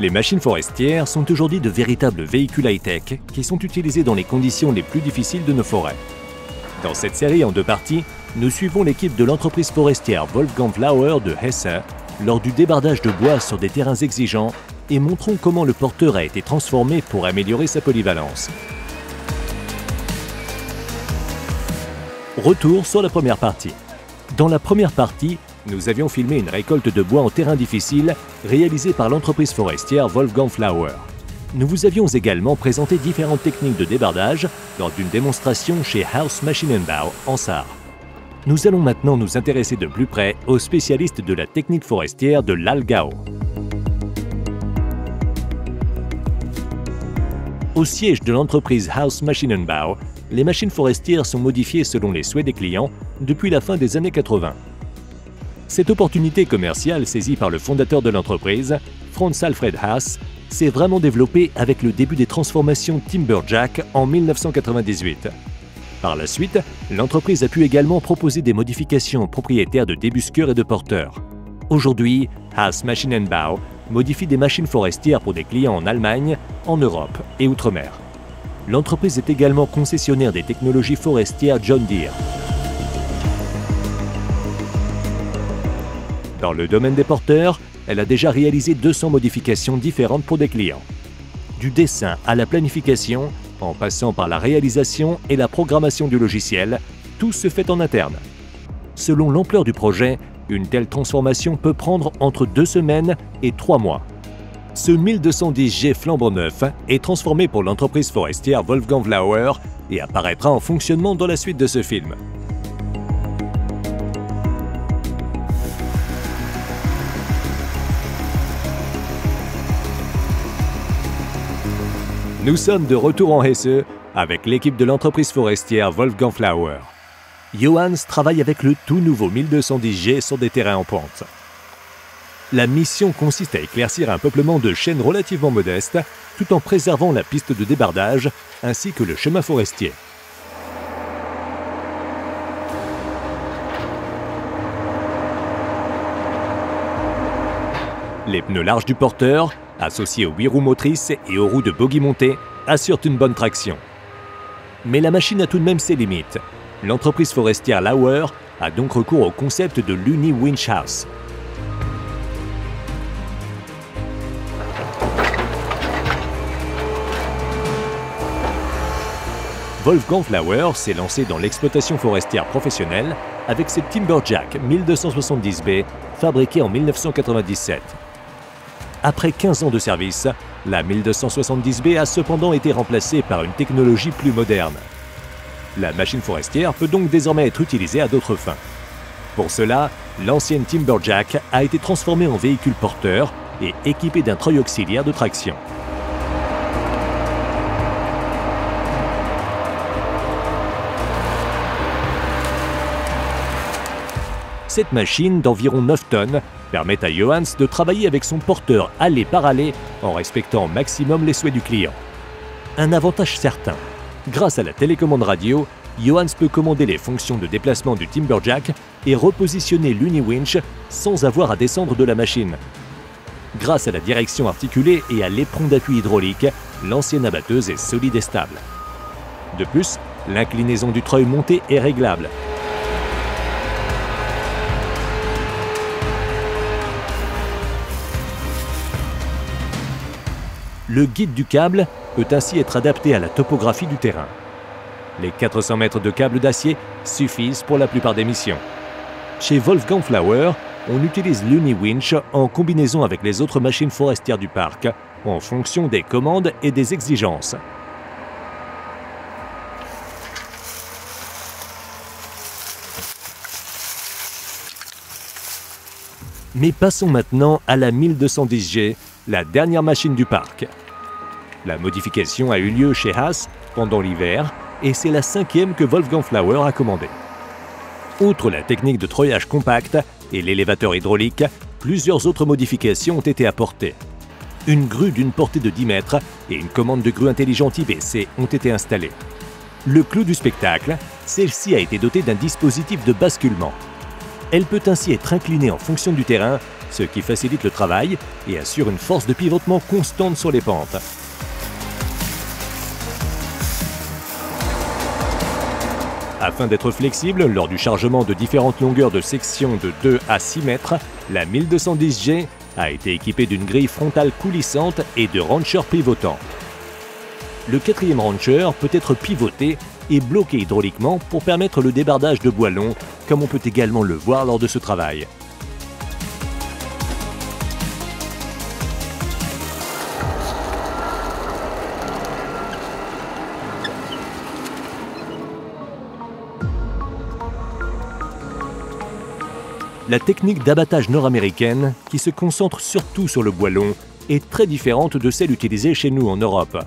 Les machines forestières sont aujourd'hui de véritables véhicules high-tech qui sont utilisés dans les conditions les plus difficiles de nos forêts. Dans cette série en 2 parties, nous suivons l'équipe de l'entreprise forestière Wolfgang Flauer de Hesse lors du débardage de bois sur des terrains exigeants et montrons comment le porteur a été transformé pour améliorer sa polyvalence. Retour sur la première partie. Dans la première partie, nous avions filmé une récolte de bois en terrain difficile réalisée par l'entreprise forestière Wolfgang Flauer. Nous vous avions également présenté différentes techniques de débardage lors d'une démonstration chez Haus Maschinenbau en Sarre. Nous allons maintenant nous intéresser de plus près aux spécialistes de la technique forestière de l'Allgäu. Au siège de l'entreprise Haus Maschinenbau, les machines forestières sont modifiées selon les souhaits des clients depuis la fin des années 80. Cette opportunité commerciale saisie par le fondateur de l'entreprise, Franz Alfred Haas, s'est vraiment développée avec le début des transformations Timberjack en 1998. Par la suite, l'entreprise a pu également proposer des modifications propriétaires de débusqueurs et de porteurs. Aujourd'hui, Haas Maschinenbau modifie des machines forestières pour des clients en Allemagne, en Europe et outre-mer. L'entreprise est également concessionnaire des technologies forestières John Deere. Dans le domaine des porteurs, elle a déjà réalisé 200 modifications différentes pour des clients. Du dessin à la planification, en passant par la réalisation et la programmation du logiciel, tout se fait en interne. Selon l'ampleur du projet, une telle transformation peut prendre entre 2 semaines et 3 mois. Ce 1210G flambant neuf est transformé pour l'entreprise forestière Wolfgang Flauer et apparaîtra en fonctionnement dans la suite de ce film. Nous sommes de retour en Hesse avec l'équipe de l'entreprise forestière Wolfgang Flauer. Johannes travaille avec le tout nouveau 1210G sur des terrains en pente. La mission consiste à éclaircir un peuplement de chênes relativement modeste, tout en préservant la piste de débardage ainsi que le chemin forestier. Les pneus larges du porteur, associés aux 8 roues motrices et aux roues de bogie montées, assurent une bonne traction. Mais la machine a tout de même ses limites. L'entreprise forestière Lauer a donc recours au concept de l'Uni-Winch House. Wolfgang Flauer s'est lancé dans l'exploitation forestière professionnelle avec cette Timberjack 1270B fabriquée en 1997. Après 15 ans de service, la 1270B a cependant été remplacée par une technologie plus moderne. La machine forestière peut donc désormais être utilisée à d'autres fins. Pour cela, l'ancienne Timberjack a été transformée en véhicule porteur et équipée d'un treuil auxiliaire de traction. Cette machine d'environ 9 tonnes permet à Johannes de travailler avec son porteur allée par allée en respectant au maximum les souhaits du client. Un avantage certain, grâce à la télécommande radio, Johannes peut commander les fonctions de déplacement du Timberjack et repositionner l'Uni-Winch sans avoir à descendre de la machine. Grâce à la direction articulée et à l'éperon d'appui hydraulique, l'ancienne abatteuse est solide et stable. De plus, l'inclinaison du treuil monté est réglable. Le guide du câble peut ainsi être adapté à la topographie du terrain. Les 400 mètres de câble d'acier suffisent pour la plupart des missions. Chez Wolfgang Flauer, on utilise l'Uni-Winch en combinaison avec les autres machines forestières du parc, en fonction des commandes et des exigences. Mais passons maintenant à la 1210G, la dernière machine du parc. La modification a eu lieu chez Haas pendant l'hiver et c'est la 5e que Wolfgang Flauer a commandée. Outre la technique de treuillage compact et l'élévateur hydraulique, plusieurs autres modifications ont été apportées. Une grue d'une portée de 10 mètres et une commande de grue intelligente IBC ont été installées. Le clou du spectacle, celle-ci a été dotée d'un dispositif de basculement. Elle peut ainsi être inclinée en fonction du terrain, ce qui facilite le travail et assure une force de pivotement constante sur les pentes. Afin d'être flexible lors du chargement de différentes longueurs de section de 2 à 6 mètres, la 1210G a été équipée d'une grille frontale coulissante et de ranchers pivotants. Le quatrième rancher peut être pivoté et bloqué hydrauliquement pour permettre le débardage de bois long, comme on peut également le voir lors de ce travail. La technique d'abattage nord-américaine, qui se concentre surtout sur le bois long, est très différente de celle utilisée chez nous en Europe.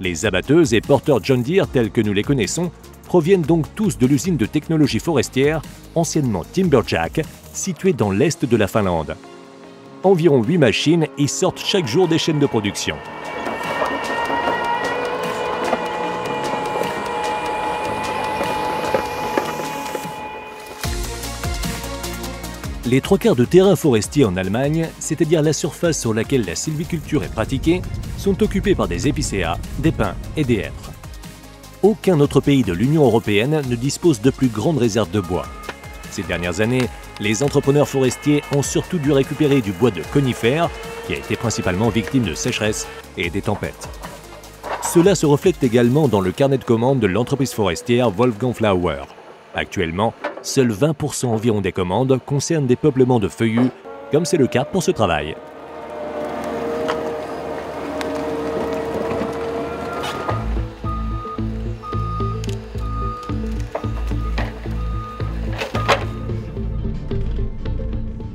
Les abatteuses et porteurs John Deere tels que nous les connaissons proviennent donc tous de l'usine de technologie forestière, anciennement Timberjack, située dans l'est de la Finlande. Environ 8 machines y sortent chaque jour des chaînes de production. Les 3/4 de terrains forestiers en Allemagne, c'est-à-dire la surface sur laquelle la sylviculture est pratiquée, sont occupés par des épicéas, des pins et des hêtres. Aucun autre pays de l'Union européenne ne dispose de plus grandes réserves de bois. Ces dernières années, les entrepreneurs forestiers ont surtout dû récupérer du bois de conifères, qui a été principalement victime de sécheresse et des tempêtes. Cela se reflète également dans le carnet de commandes de l'entreprise forestière Wolfgang Flauer. Actuellement, seuls 20% environ des commandes concernent des peuplements de feuillus, comme c'est le cas pour ce travail.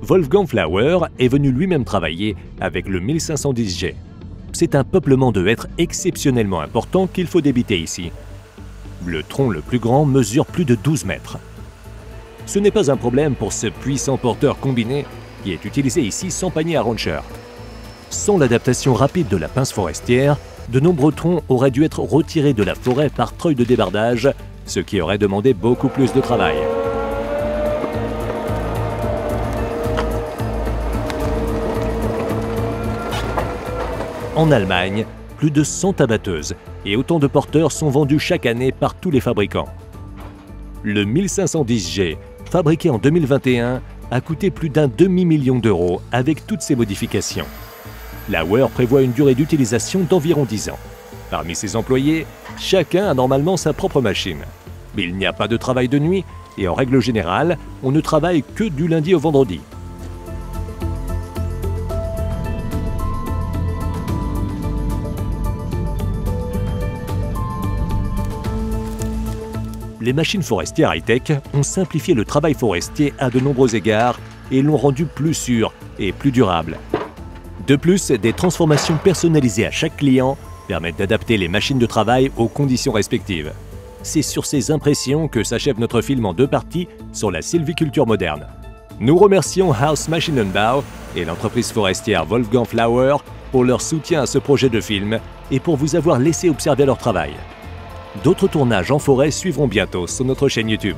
Wolfgang Flauer est venu lui-même travailler avec le 1510G. C'est un peuplement de hêtres exceptionnellement important qu'il faut débiter ici. Le tronc le plus grand mesure plus de 12 mètres. Ce n'est pas un problème pour ce puissant porteur combiné qui est utilisé ici sans panier à rancher. Sans l'adaptation rapide de la pince forestière, de nombreux troncs auraient dû être retirés de la forêt par treuil de débardage, ce qui aurait demandé beaucoup plus de travail. En Allemagne, plus de 100 abatteuses et autant de porteurs sont vendus chaque année par tous les fabricants. Le 1510G, fabriqué en 2021, a coûté plus d'un demi-million d'euros avec toutes ses modifications. Lauer prévoit une durée d'utilisation d'environ 10 ans. Parmi ses employés, chacun a normalement sa propre machine. Mais il n'y a pas de travail de nuit et en règle générale, on ne travaille que du lundi au vendredi. Les machines forestières high-tech ont simplifié le travail forestier à de nombreux égards et l'ont rendu plus sûr et plus durable. De plus, des transformations personnalisées à chaque client permettent d'adapter les machines de travail aux conditions respectives. C'est sur ces impressions que s'achève notre film en 2 parties sur la sylviculture moderne. Nous remercions House Maschinenbau et l'entreprise forestière Wolfgang Flauer pour leur soutien à ce projet de film et pour vous avoir laissé observer leur travail. D'autres tournages en forêt suivront bientôt sur notre chaîne YouTube.